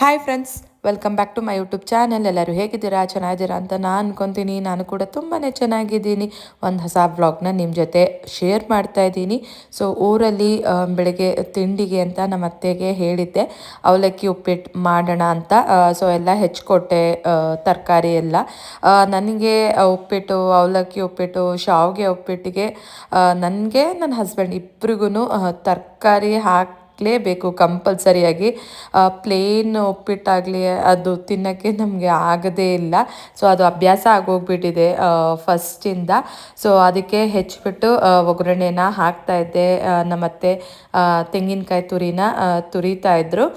Hi friends, welcome back to my YouTube channel. ಎಲ್ಲರೂ ಹೇಗಿದ್ದೀರಾ? ಚೆನ್ನಾಗಿದ್ದೀರಾ ಅಂತ ನಾನು ಅನ್ಕೊತೀನಿ. ನಾನು ಕೂಡ ತುಂಬಾ ಚೆನ್ನಾಗಿದ್ದೀನಿ. ಒಂದು ಹೊಸ ವ್ಲಾಗ್ನ ನಿಮ್ಮ ಜೊತೆ ಶೇರ್ ಮಾಡ್ತಾ ಇದ್ದೀನಿ. ಸೊ ಊರಲ್ಲಿ ಬೆಳಗ್ಗೆ ತಿಂಡಿಗೆ ಅಂತ ನಮ್ಮ ಅತ್ತೆಗೆ ಹೇಳಿದ್ದೆ ಅವಲಕ್ಕಿ ಉಪ್ಪಿಟ್ಟು ಮಾಡೋಣ ಅಂತ. ಸೊ ಎಲ್ಲ ಹೆಚ್ಕೊಟ್ಟೆ, ತರಕಾರಿ ಎಲ್ಲ. ನನಗೆ ಉಪ್ಪಿಟ್ಟು, ಅವಲಕ್ಕಿ ಉಪ್ಪಿಟ್ಟು, ಶಾವಿಗೆ ಉಪ್ಪಿಟ್ಟಿಗೆ ನನಗೆ ನನ್ನ ಹಸ್ಬೆಂಡ್ ಇಬ್ರಿಗೂ ತರಕಾರಿ ಹಾಕಲೇಬೇಕು ಕಂಪಲ್ಸರಿಯಾಗಿ. ಪ್ಲೇನ್ ಉಪ್ಪಿಟ್ಟಾಗಲಿ ಅದು ತಿನ್ನೋಕ್ಕೆ ನಮಗೆ ಆಗದೇ ಇಲ್ಲ. ಸೊ ಅದು ಅಭ್ಯಾಸ ಆಗೋಗ್ಬಿಟ್ಟಿದೆ ಫಸ್ಟಿಂದ. ಸೊ ಅದಕ್ಕೆ ಹೆಚ್ಚಿಬಿಟ್ಟು ಒಗ್ಗರಣೆನ ಹಾಕ್ತಾಯಿದ್ದೆ. ನಮ್ಮತ್ತೆ ತೆಂಗಿನಕಾಯಿ ತುರಿತಾ ಇದ್ದರು.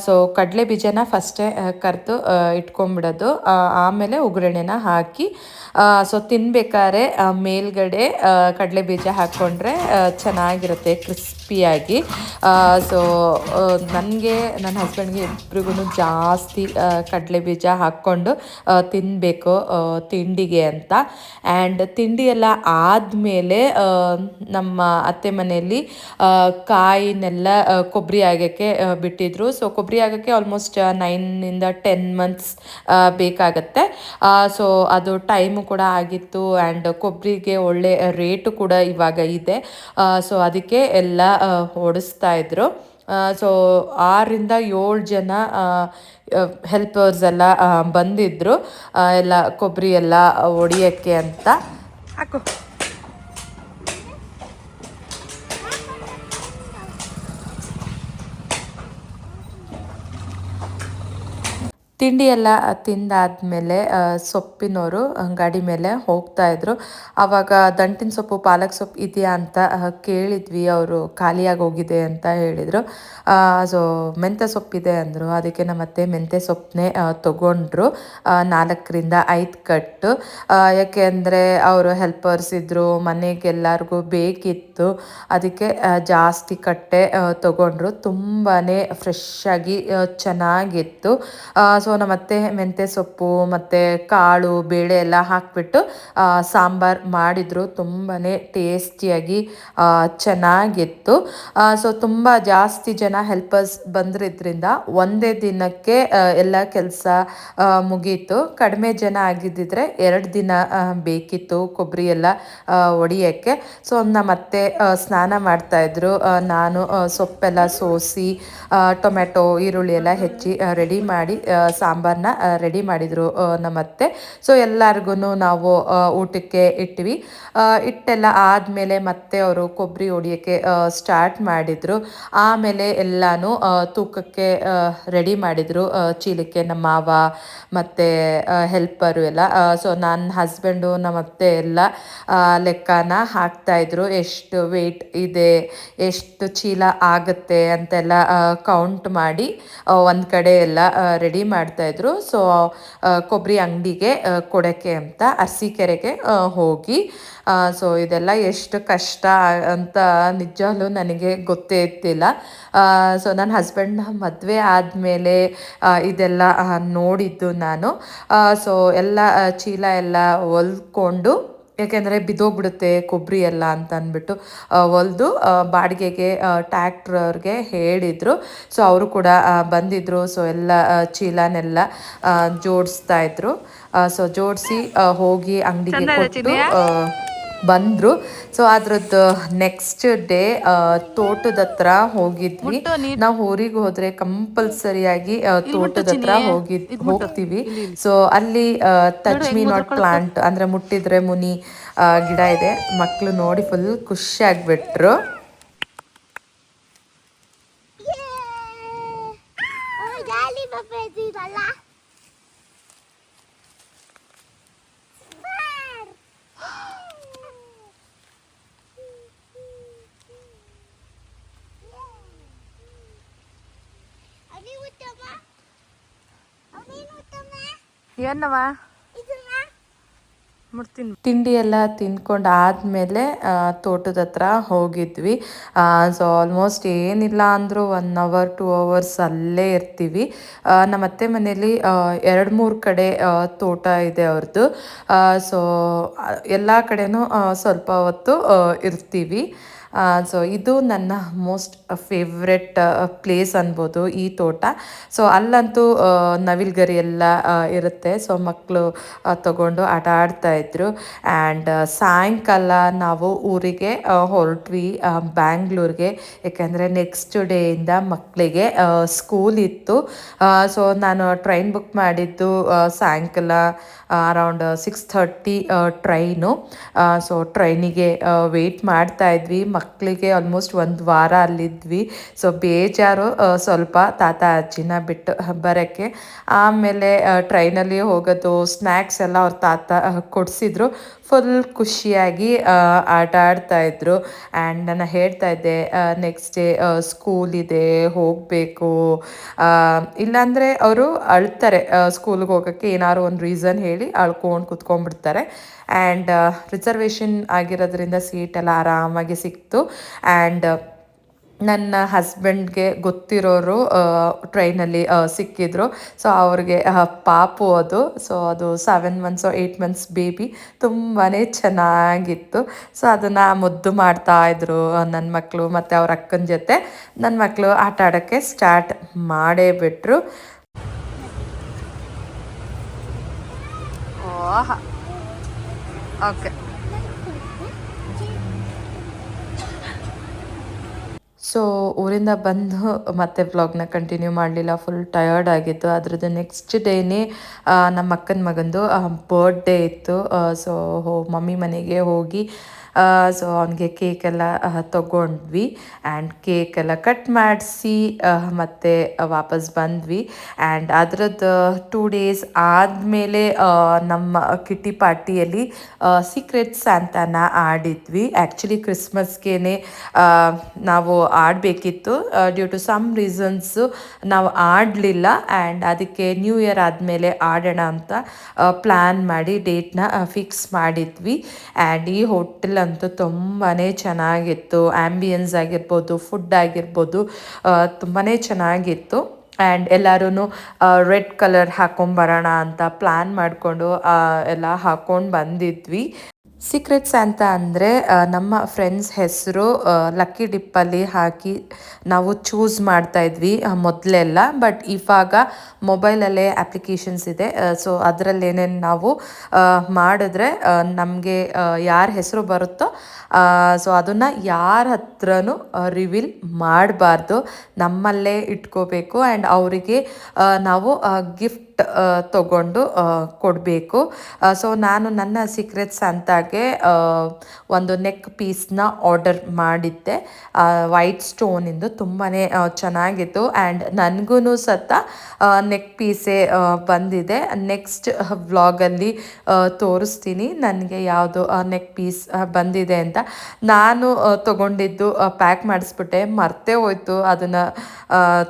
ಸೊ ಕಡಲೆ ಬೀಜನ ಫಸ್ಟೇ ಕರೆದು ಇಟ್ಕೊಂಡ್ಬಿಡೋದು, ಆಮೇಲೆ ಒಗ್ಗರಣೆನ ಹಾಕಿ ಸೊ ತಿನ್ಬೇಕಾದ್ರೆ ಮೇಲ್ಗಡೆ ಕಡಲೆ ಬೀಜ ಹಾಕ್ಕೊಂಡ್ರೆ ಚೆನ್ನಾಗಿರುತ್ತೆ ಕ್ರಿಸ್ಪಿಯಾಗಿ. ಸೊ ನನಗೆ ನನ್ನ ಹಸ್ಬೆಂಡ್ಗೆ ಇಬ್ರಿಗೂ ಜಾಸ್ತಿ ಕಡಲೆ ಬೀಜ ಹಾಕ್ಕೊಂಡು ತಿನ್ನಬೇಕು ತಿಂಡಿಗೆ ಅಂತ. ಆ್ಯಂಡ್ ತಿಂಡಿ ಎಲ್ಲ ಆದಮೇಲೆ ನಮ್ಮ ಅತ್ತೆ ಮನೆಯಲ್ಲಿ ಕಾಯಿನೆಲ್ಲ ಕೊಬ್ಬರಿ ಆಗೋಕ್ಕೆ ಬಿಟ್ಟಿದ್ರು. ಸೊ ಕೊಬ್ಬರಿ ಆಗೋಕ್ಕೆ ಆಲ್ಮೋಸ್ಟ್ 9 ಇಂದ 10 ಮಂತ್ಸ್ ಬೇಕಾಗತ್ತೆ. ಸೊ ಅದು ಟೈಮು ಕೂಡ ಆಗಿತ್ತು. ಆ್ಯಂಡ್ ಕೊಬ್ಬರಿಗೆ ಒಳ್ಳೆ ರೇಟು ಕೂಡ ಇವಾಗ ಇದೆ. ಸೊ ಅದಕ್ಕೆ ಎಲ್ಲ ಓಡಿಸ್ತಾ ಇದ್ರು. ಸೊ 6 ಇಂದ 7 ಜನ ಹೆಲ್ಪರ್ಸ್ ಎಲ್ಲ ಬಂದಿದ್ದರು, ಎಲ್ಲ ಕೊಬ್ಬರಿ ಎಲ್ಲ ಒಡೆಯೋಕ್ಕೆ ಅಂತ. ಹಾಕು. ತಿಂಡಿ ಎಲ್ಲ ತಿಂದಾದಮೇಲೆ ಸೊಪ್ಪಿನವರು ಗಾಡಿ ಮೇಲೆ ಹೋಗ್ತಾಯಿದ್ರು. ಆವಾಗ ದಂಟಿನ ಸೊಪ್ಪು, ಪಾಲಕ್ ಸೊಪ್ಪು ಇದೆಯಾ ಅಂತ ಕೇಳಿದ್ವಿ. ಅವರು ಖಾಲಿಯಾಗಿ ಹೋಗಿದೆ ಅಂತ ಹೇಳಿದರು. ಸೊ ಮೆಂತ್ಯ ಸೊಪ್ಪಿದೆ ಅಂದರು. ಅದಕ್ಕೆ ನಮ್ಮತ್ತೆ ಮೆಂತ್ಯ ಸೊಪ್ಪನ್ನೇ ತೊಗೊಂಡ್ರು, 4 ಇಂದ 5 ಕಟ್ಟು. ಯಾಕೆ ಅಂದರೆ ಅವರು ಹೆಲ್ಪರ್ಸ್ ಇದ್ದರು, ಮನೆಗೆಲ್ಲರಿಗೂ ಬೇಕಿತ್ತು. ಅದಕ್ಕೆ ಜಾಸ್ತಿ ಕಟ್ಟೆ ತೊಗೊಂಡ್ರು. ತುಂಬಾ ಫ್ರೆಶ್ ಆಗಿ ಚೆನ್ನಾಗಿತ್ತು. ಸೊ ನಮ್ಮತ್ತೆ ಮೆಂತ್ಯ ಸೊಪ್ಪು ಮತ್ತು ಕಾಳು ಬೇಳೆ ಎಲ್ಲ ಹಾಕಿಬಿಟ್ಟು ಸಾಂಬಾರು ಮಾಡಿದರು. ತುಂಬಾ ಟೇಸ್ಟಿಯಾಗಿ ಚೆನ್ನಾಗಿತ್ತು. ಸೊ ತುಂಬ ಜಾಸ್ತಿ ಜನ ಹೆಲ್ಪರ್ಸ್ ಬಂದಿದ್ದರಿಂದ ಒಂದೇ ದಿನಕ್ಕೆ ಎಲ್ಲ ಕೆಲಸ ಮುಗೀತು. ಕಡಿಮೆ ಜನ ಆಗಿದ್ದಿದ್ರೆ 2 ದಿನ ಬೇಕಿತ್ತು ಕೊಬ್ಬರಿ ಎಲ್ಲ ಒಡೆಯೋಕ್ಕೆ. ಸೊ ನಮ್ಮತ್ತೆ ಸ್ನಾನ ಮಾಡ್ತಾಯಿದ್ರು. ನಾನು ಸೊಪ್ಪೆಲ್ಲ ಸೋಸಿ ಟೊಮೆಟೊ, ಈರುಳ್ಳಿ ಎಲ್ಲ ಹೆಚ್ಚಿ ರೆಡಿ ಮಾಡಿ ಸಾಂಬಾರನ್ನ ರೆಡಿ ಮಾಡಿದರು ನಮ್ಮತ್ತೆ. ಸೊ ಎಲ್ಲರಿಗೂ ನಾವು ಊಟಕ್ಕೆ ಇಟ್ವಿ. ಇಟ್ಟೆಲ್ಲ ಆದಮೇಲೆ ಮತ್ತೆ ಅವರು ಕೊಬ್ಬರಿ ಹೊಡಿಯೋಕ್ಕೆ ಸ್ಟಾರ್ಟ್ ಮಾಡಿದರು. ಆಮೇಲೆ ಎಲ್ಲನೂ ತೂಕಕ್ಕೆ ರೆಡಿ ಮಾಡಿದರು, ಚೀಲಕ್ಕೆ ನಮ್ಮ ಮಾವ ಮತ್ತು ಹೆಲ್ಪರು ಎಲ್ಲ. ಸೊ ನನ್ನ ಹಸ್ಬೆಂಡು ನಮ್ಮತ್ತೆ ಎಲ್ಲ ಲೆಕ್ಕನ ಹಾಕ್ತಾಯಿದ್ರು, ಎಷ್ಟು ವೆಯ್ಟ್ ಇದೆ, ಎಷ್ಟು ಚೀಲ ಆಗುತ್ತೆ ಅಂತೆಲ್ಲ ಕೌಂಟ್ ಮಾಡಿ ಒಂದು ಕಡೆ ಎಲ್ಲ ರೆಡಿ ಮಾಡ್ತಾಯಿದ್ರು. ಸೊ ಕೊಬ್ಬರಿ ಅಂಗಡಿಗೆ ಕೊಡೋಕ್ಕೆ ಅಂತ ಅರಸೀಕೆರೆಗೆ ಹೋಗಿ. ಸೊ ಇದೆಲ್ಲ ಎಷ್ಟು ಕಷ್ಟ ಅಂತ ನಿಜವಾಗ್ಲೂ ನನಗೆ ಗೊತ್ತೇ ಇರ್ತಿಲ್ಲ. ಸೊ ನನ್ನ ಹಸ್ಬೆಂಡ್ನ ಮದುವೆ ಆದಮೇಲೆ ಇದೆಲ್ಲ ನೋಡಿದ್ದು ನಾನು. ಸೊ ಎಲ್ಲ ಚೀಲ ಎಲ್ಲ ಹೊಲ್ಕೊಂಡು, ಯಾಕೆಂದರೆ ಬಿದ್ದೋಗ್ಬಿಡುತ್ತೆ ಕೊಬ್ಬರಿ ಎಲ್ಲ ಅಂತ ಅಂದ್ಬಿಟ್ಟು ಹೊಲಿದು ಬಾಡಿಗೆಗೆ ಟ್ಯಾಕ್ಟ್ರವ್ರಿಗೆ ಹೇಳಿದರು. ಸೊ ಅವರು ಕೂಡ ಬಂದಿದ್ದರು. ಸೊ ಎಲ್ಲ ಚೀಲನೆಲ್ಲ ಜೋಡಿಸ್ತಾ ಇದ್ರು. ಸೊ ಜೋಡಿಸಿ ಹೋಗಿ ಅಂಗಡಿಗೆ ಕೊಟ್ಟು ಬಂದರು. ಸೊ ಅದ್ರದ್ದು ನೆಕ್ಸ್ಟ್ ಡೇ ತೋಟದ ಹತ್ರ ಹೋಗಿದ್ವಿ. ನಾವು ಊರಿಗೆ ಹೋದರೆ ಕಂಪಲ್ಸರಿಯಾಗಿ ತೋಟದ ಹತ್ರ ಹೋಗ್ತೀವಿ. ಸೊ ಅಲ್ಲಿ ಟಚ್ ಮೀ ನಾಟ್ ಪ್ಲಾಂಟ್ ಅಂದರೆ ಮುಟ್ಟಿದ್ರೆ ಮುನಿ ಗಿಡ ಇದೆ. ಮಕ್ಕಳು ನೋಡಿ ಫುಲ್ ಖುಷಿ ಆಗಿಬಿಟ್ರು. ಏನವ ತಿಂಡಿ ಎಲ್ಲ ತಿಂದ್ಕೊಂಡು ಆದಮೇಲೆ ತೋಟದ ಹತ್ರ ಹೋಗಿದ್ವಿ. ಸೊ ಆಲ್ಮೋಸ್ಟ್ ಏನಿಲ್ಲ ಅಂದರೂ 1 ಅವರ್ 2 ಅವರ್ಸ್ ಅಲ್ಲೇ ಇರ್ತೀವಿ. ನಮ್ಮ ಅತ್ತೆ ಮನೇಲಿ 2-3 ಕಡೆ ತೋಟ ಇದೆ ಅವ್ರದ್ದು. ಸೊ ಎಲ್ಲ ಕಡೆನೂ ಸ್ವಲ್ಪ ಹೊತ್ತು ಇರ್ತೀವಿ. ಸೊ ಇದು ನನ್ನ ಮೋಸ್ಟ್ ಫೇವ್ರೆಟ್ ಪ್ಲೇಸ್ ಅನ್ಬೋದು ಈ ತೋಟ. ಸೊ ಅಲ್ಲಂತೂ ನವಿಲ್ಗರಿ ಎಲ್ಲ ಇರುತ್ತೆ. ಸೊ ಮಕ್ಕಳು ತಗೊಂಡು ಆಟ ಆಡ್ತಾಯಿದ್ರು. ಆ್ಯಂಡ್ ಸಾಯಂಕಾಲ ನಾವು ಊರಿಗೆ ಹೊರಟ್ವಿ, ಬ್ಯಾಂಗ್ಳೂರಿಗೆ. ಯಾಕೆಂದರೆ ನೆಕ್ಸ್ಟ್ ಡೇಯಿಂದ ಮಕ್ಕಳಿಗೆ ಸ್ಕೂಲ್ ಇತ್ತು. ಸೊ ನಾನು ಟ್ರೈನ್ ಬುಕ್ ಮಾಡಿದ್ದು ಸಾಯಂಕಾಲ ಅರೌಂಡ್ 6:30 ಟ್ರೈನು. ಸೊ ಟ್ರೈನಿಗೆ ವೆಯ್ಟ್ ಮಾಡ್ತಾ ಇದ್ವಿ. ಮಕ್ಕಳಿಗೆ ಆಲ್ಮೋಸ್ಟ್ ಒಂದು ವಾರ ಅಲ್ಲಿದ್ವಿ. ಸೊ ಬೇಜಾರು ಸ್ವಲ್ಪ ತಾತ ಅಜ್ಜಿನ ಬಿಟ್ಟು ಬರೋಕ್ಕೆ. ಆಮೇಲೆ ಟ್ರೈನಲ್ಲಿ ಹೋಗೋದು, ಸ್ನ್ಯಾಕ್ಸ್ ಎಲ್ಲ ಅವ್ರ ತಾತ ಕೊಡಿಸಿದ್ರು. ಫುಲ್ ಖುಷಿಯಾಗಿ ಆಟ ಆಡ್ತಾಯಿದ್ರು. ಆ್ಯಂಡ್ ನಾನು ಹೇಳ್ತಾ ಇದ್ದೆ ನೆಕ್ಸ್ಟ್ ಡೇ ಸ್ಕೂಲ್ ಇದೆ, ಹೋಗಬೇಕು. ಇಲ್ಲಾಂದರೆ ಅವರು ಅಳ್ತಾರೆ. ಸ್ಕೂಲ್ಗೆ ಹೋಗೋಕ್ಕೆ ಏನಾದ್ರು ಒಂದು ರೀಸನ್ ಹೇಳಿ ಅಳ್ಕೊಂಡು ಕುತ್ಕೊಂಡ್ಬಿಡ್ತಾರೆ. ಆ್ಯಂಡ್ ರಿಸರ್ವೇಷನ್ ಆಗಿರೋದ್ರಿಂದ ಸೀಟೆಲ್ಲ ಆರಾಮಾಗಿ ಸಿಕ್ತು. ಆ್ಯಂಡ್ ನನ್ನ ಹಸ್ಬೆಂಡ್ಗೆ ಗೊತ್ತಿರೋರು ಟ್ರೈನಲ್ಲಿ ಸಿಕ್ಕಿದ್ರು. ಸೊ ಅವ್ರಿಗೆ ಪಾಪು ಅದು. ಸೊ ಅದು 7 ಮಂತ್ಸು 8 ಮಂತ್ಸ್ ಬೇಬಿ, ತುಂಬಾ ಚೆನ್ನಾಗಿತ್ತು. ಸೊ ಅದನ್ನು ಮುದ್ದು ಮಾಡ್ತಾಯಿದ್ರು ನನ್ನ ಮಕ್ಕಳು ಮತ್ತು ಅವ್ರ ಅಕ್ಕನ ಜೊತೆ. ನನ್ನ ಮಕ್ಕಳು ಆಟ ಆಡೋಕ್ಕೆ ಸ್ಟಾರ್ಟ್ ಮಾಡೇ ಬಿಟ್ರು. ಓಕೆ. ಸೊ ಊರಿಂದ ಬಂದು ಮತ್ತೆ ವ್ಲಾಗ್ನ ಕಂಟಿನ್ಯೂ ಮಾಡಲಿಲ್ಲ, ಫುಲ್ ಟಯರ್ಡ್ ಆಗಿತ್ತು. ಅದ್ರದ್ದು ನೆಕ್ಸ್ಟ್ ಡೇನೇ ನಮ್ಮ ಅಕ್ಕನ ಮಗಂದು ಬರ್ಡೇ ಇತ್ತು. ಸೊ ಮಮ್ಮಿ ಮನೆಗೆ ಹೋಗಿ ಸೊ ಅವನಿಗೆ ಕೇಕೆಲ್ಲ ತೊಗೊಂಡ್ವಿ. ಆ್ಯಂಡ್ ಕೇಕೆಲ್ಲ ಕಟ್ ಮಾಡಿಸಿ ಮತ್ತೆ ವಾಪಸ್ ಬಂದ್ವಿ. ಆ್ಯಂಡ್ ಅದರದ್ದು 2 ಡೇಸ್ ಆದಮೇಲೆ ನಮ್ಮ ಕಿಟ್ಟಿ ಪಾರ್ಟಿಯಲ್ಲಿ ಸೀಕ್ರೆಟ್ ಸ್ಯಾಂತಾನ ಆಡಿದ್ವಿ. ಆ್ಯಕ್ಚುಲಿ ಕ್ರಿಸ್ಮಸ್ಗೆ ನಾವು ಆಡಬೇಕಿತ್ತು. ಡ್ಯೂ ಟು ಸಮ್ ರೀಸನ್ಸು ನಾವು ಆಡಲಿಲ್ಲ. ಆ್ಯಂಡ್ ಅದಕ್ಕೆ ನ್ಯೂ ಇಯರ್ ಆದಮೇಲೆ ಆಡೋಣ ಅಂತ ಪ್ಲ್ಯಾನ್ ಮಾಡಿ ಡೇಟ್ನ ಫಿಕ್ಸ್ ಮಾಡಿದ್ವಿ. ಆ್ಯಂಡ್ ಈ ಹೋಟೆಲ್ ಅಂತೂ ತುಂಬಾ ಚೆನ್ನಾಗಿತ್ತು. ಆ್ಯಂಬಿಯನ್ಸ್ ಆಗಿರ್ಬೋದು, ಫುಡ್ ಆಗಿರ್ಬೋದು ತುಂಬಾ ಚೆನ್ನಾಗಿತ್ತು. ಆ್ಯಂಡ್ ಎಲ್ಲರೂ ರೆಡ್ ಕಲರ್ ಹಾಕ್ಕೊಂಬರೋಣ ಅಂತ ಪ್ಲ್ಯಾನ್ ಮಾಡಿಕೊಂಡು ಎಲ್ಲ ಹಾಕ್ಕೊಂಡು ಬಂದಿದ್ವಿ. ಸೀಕ್ರೆಟ್ಸ್ ಅಂತ ಅಂದರೆ ನಮ್ಮ ಫ್ರೆಂಡ್ಸ್ ಹೆಸರು ಲಕ್ಕಿ ಡಿಪ್ಪಲ್ಲಿ ಹಾಕಿ ನಾವು ಚೂಸ್ ಮಾಡ್ತಾಯಿದ್ವಿ ಮೊದಲೆಲ್ಲ. ಬಟ್ ಇವಾಗ ಮೊಬೈಲಲ್ಲೇ ಅಪ್ಲಿಕೇಶನ್ಸ್ ಇದೆ. ಸೊ ಅದರಲ್ಲೇನೇನು ನಾವು ಮಾಡಿದ್ರೆ ನಮಗೆ ಯಾರ ಹೆಸರು ಬರುತ್ತೋ ಸೊ ಅದನ್ನು ಯಾರ ಹತ್ರನೂ ರಿವೀಲ್ ಮಾಡಬಾರ್ದು, ನಮ್ಮಲ್ಲೇ ಇಟ್ಕೋಬೇಕು. ಆ್ಯಂಡ್ ಅವರಿಗೆ ನಾವು ಗಿಫ್ಟ್ ತಗೊಂಡು ಕೊಡಬೇಕು. ಸೊ ನಾನು ನನ್ನ ಸೀಕ್ರೆಟ್ಸ್ ಅಂತಾಗೆ ಒಂದು ನೆಕ್ ಪೀಸ್ನ ಆರ್ಡರ್ ಮಾಡಿದ್ದೆ, ವೈಟ್ ಸ್ಟೋನಿಂದು. ತುಂಬಾ ಚೆನ್ನಾಗಿತ್ತು. ಆ್ಯಂಡ್ ನನಗೂ ಸತ ನೆಕ್ ಪೀಸೇ ಬಂದಿದೆ. ನೆಕ್ಸ್ಟ್ ವ್ಲಾಗಲ್ಲಿ ತೋರಿಸ್ತೀನಿ ನನಗೆ ಯಾವುದು ನೆಕ್ ಪೀಸ್ ಬಂದಿದೆ ಅಂತ. ನಾನು ತೊಗೊಂಡಿದ್ದು ಪ್ಯಾಕ್ ಮಾಡಿಸ್ಬಿಟ್ಟೆ, ಮರ್ತೇ ಹೋಯ್ತು. ಅದನ್ನು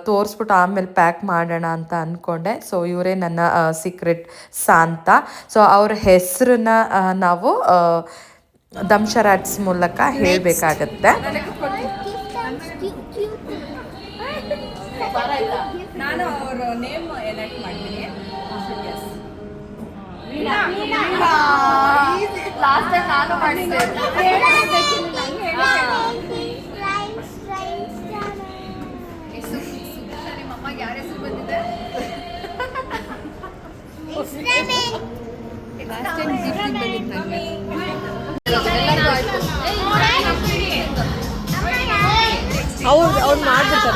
ತೋರಿಸ್ಬಿಟ್ಟು ಆಮೇಲೆ ಪ್ಯಾಕ್ ಮಾಡೋಣ ಅಂತ ಅಂದ್ಕೊಂಡೆ. ಸೊ ಇವರೇ ನನ್ನ ಸೀಕ್ರೆಟ್ ಸಾಂತಾ. ಸೊ ಅವ್ರ ಹೆಸರನ್ನ ನಾವು ದಂಶರಾಟ್ಸ್ ಮೂಲಕ ಹೇಳಬೇಕಾಗತ್ತೆ. ನಾನು ಅವರ ನೇಮ್ ಎಲೆಕ್ಟ್ ಮಾಡ್ತೀನಿ. ಲಾಸ್ಟ್ ಟೈಮ್ ನಾನು ಮಾಡಿದ್ದೆ. ನಿಮ್ಮಮ್ಮ ಯಾರ ಹೆಸರು ಬಂದಿದೆ? ಅವ್ರು ಮಾಡ್ಬಿಡ್ತಾರೆ.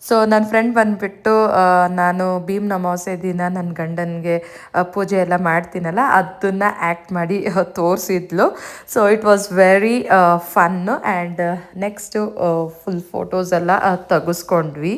ಸೊ ನನ್ನ ಫ್ರೆಂಡ್ ಬಂದುಬಿಟ್ಟು ನಾನು ಭೀಮ್ ಅಮಾವಾಸ್ಯೆ ದಿನ ನನ್ನ ಗಂಡನಿಗೆ ಪೂಜೆ ಎಲ್ಲ ಮಾಡ್ತೀನಲ್ಲ ಅದನ್ನು ಆ್ಯಕ್ಟ್ ಮಾಡಿ ತೋರಿಸಿದ್ಲು. So it was very fun. And next full photos ಎಲ್ಲ ತೆಗೆಸ್ಕೊಂಡ್ವಿ.